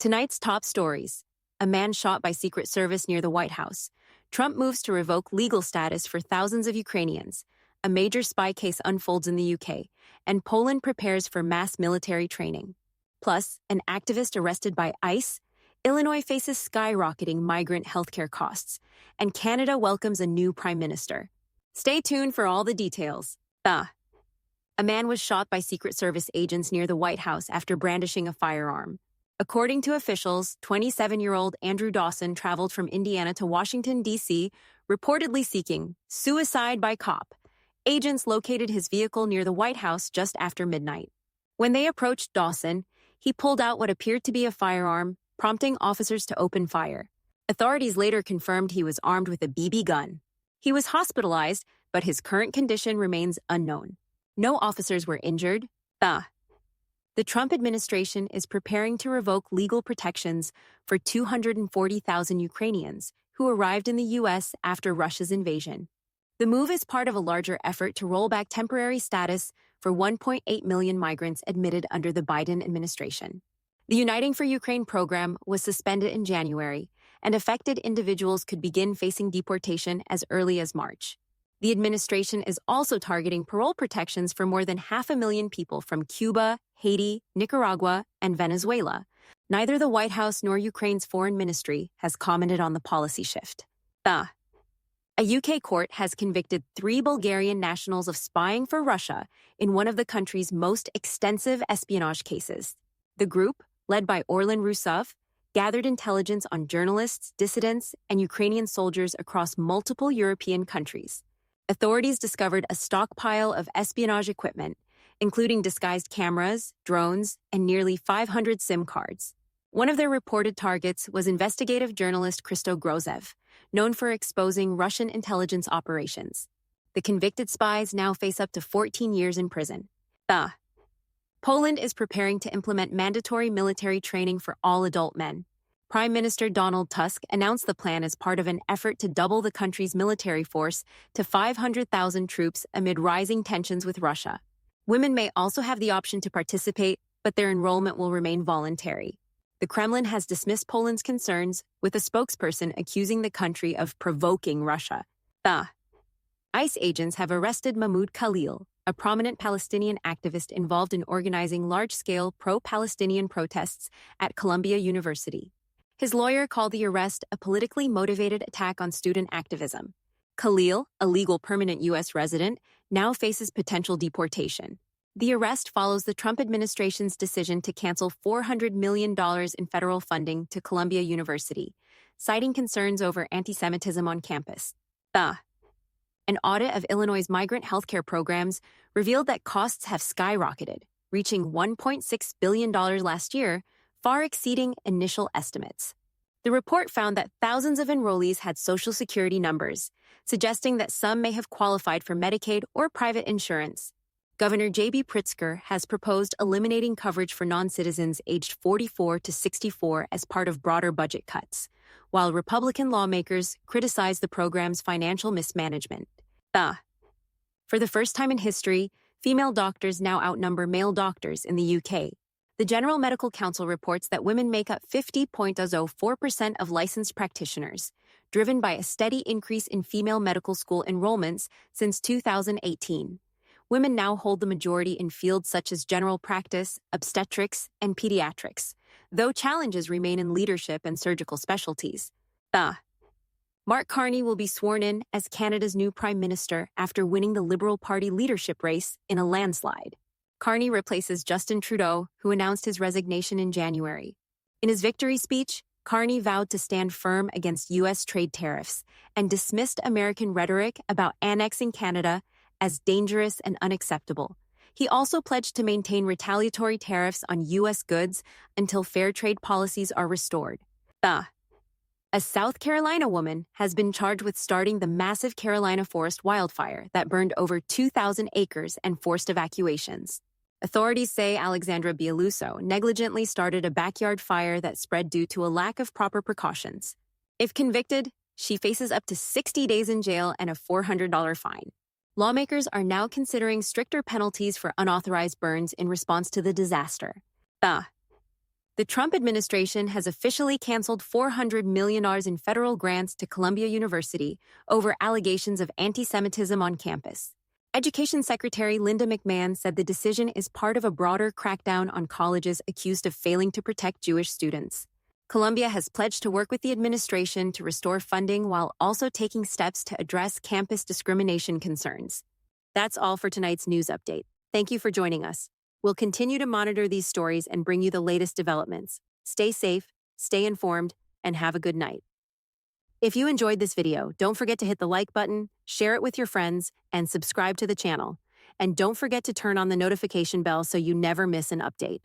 Tonight's top stories. A man shot by Secret Service near the White House. Trump moves to revoke legal status for thousands of Ukrainians. A major spy case unfolds in the UK. And Poland prepares for mass military training. Plus, an activist arrested by ICE. Illinois faces skyrocketing migrant healthcare costs. And Canada welcomes a new prime minister. Stay tuned for all the details. A man was shot by Secret Service agents near the White House after brandishing a firearm. According to officials, 27-year-old Andrew Dawson traveled from Indiana to Washington, D.C., reportedly seeking suicide by cop. Agents located his vehicle near the White House just after midnight. When they approached Dawson, he pulled out what appeared to be a firearm, prompting officers to open fire. Authorities later confirmed he was armed with a BB gun. He was hospitalized, but his current condition remains unknown. No officers were injured. The Trump administration is preparing to revoke legal protections for 240,000 Ukrainians who arrived in the U.S. after Russia's invasion. The move is part of a larger effort to roll back temporary status for 1.8 million migrants admitted under the Biden administration. The Uniting for Ukraine program was suspended in January, and affected individuals could begin facing deportation as early as March. The administration is also targeting parole protections for more than 500,000 people from Cuba, Haiti, Nicaragua, and Venezuela. Neither the White House nor Ukraine's foreign ministry has commented on the policy shift. A UK court has convicted 3 Bulgarian nationals of spying for Russia in one of the country's most extensive espionage cases. The group, led by Orlan Rusov, gathered intelligence on journalists, dissidents, and Ukrainian soldiers across multiple European countries. Authorities discovered a stockpile of espionage equipment, including disguised cameras, drones, and nearly 500 SIM cards. One of their reported targets was investigative journalist Christo Grozev, known for exposing Russian intelligence operations. The convicted spies now face up to 14 years in prison. Poland is preparing to implement mandatory military training for all adult men. Prime Minister Donald Tusk announced the plan as part of an effort to double the country's military force to 500,000 troops amid rising tensions with Russia. Women may also have the option to participate, but their enrollment will remain voluntary. The Kremlin has dismissed Poland's concerns, with a spokesperson accusing the country of provoking Russia. ICE agents have arrested Mahmoud Khalil, a prominent Palestinian activist involved in organizing large-scale pro-Palestinian protests at Columbia University. His lawyer called the arrest a politically motivated attack on student activism. Khalil, a legal permanent U.S. resident, now faces potential deportation. The arrest follows the Trump administration's decision to cancel $400 million in federal funding to Columbia University, citing concerns over antisemitism on campus. An audit of Illinois' migrant healthcare programs revealed that costs have skyrocketed, reaching $1.6 billion last year, far exceeding initial estimates. The report found that thousands of enrollees had Social Security numbers, suggesting that some may have qualified for Medicaid or private insurance. Governor J.B. Pritzker has proposed eliminating coverage for non-citizens aged 44 to 64 as part of broader budget cuts, while Republican lawmakers criticize the program's financial mismanagement. For the first time in history, female doctors now outnumber male doctors in the UK. The General Medical Council reports that women make up 50.04% of licensed practitioners, driven by a steady increase in female medical school enrollments since 2018. Women now hold the majority in fields such as general practice, obstetrics, and pediatrics, though challenges remain in leadership and surgical specialties. Mark Carney will be sworn in as Canada's new Prime Minister after winning the Liberal Party leadership race in a landslide. Carney replaces Justin Trudeau, who announced his resignation in January. In his victory speech, Carney vowed to stand firm against U.S. trade tariffs and dismissed American rhetoric about annexing Canada as dangerous and unacceptable. He also pledged to maintain retaliatory tariffs on U.S. goods until fair trade policies are restored. A South Carolina woman has been charged with starting the massive Carolina forest wildfire that burned over 2,000 acres and forced evacuations. Authorities say Alexandra Bialuso negligently started a backyard fire that spread due to a lack of proper precautions. If convicted, she faces up to 60 days in jail and a $400 fine. Lawmakers are now considering stricter penalties for unauthorized burns in response to the disaster. The Trump administration has officially canceled $400 million in federal grants to Columbia University over allegations of anti-Semitism on campus. Education Secretary Linda McMahon said the decision is part of a broader crackdown on colleges accused of failing to protect Jewish students. Columbia has pledged to work with the administration to restore funding while also taking steps to address campus discrimination concerns. That's all for tonight's news update. Thank you for joining us. We'll continue to monitor these stories and bring you the latest developments. Stay safe, stay informed, and have a good night. If you enjoyed this video, don't forget to hit the like button, share it with your friends, and subscribe to the channel. And don't forget to turn on the notification bell so you never miss an update.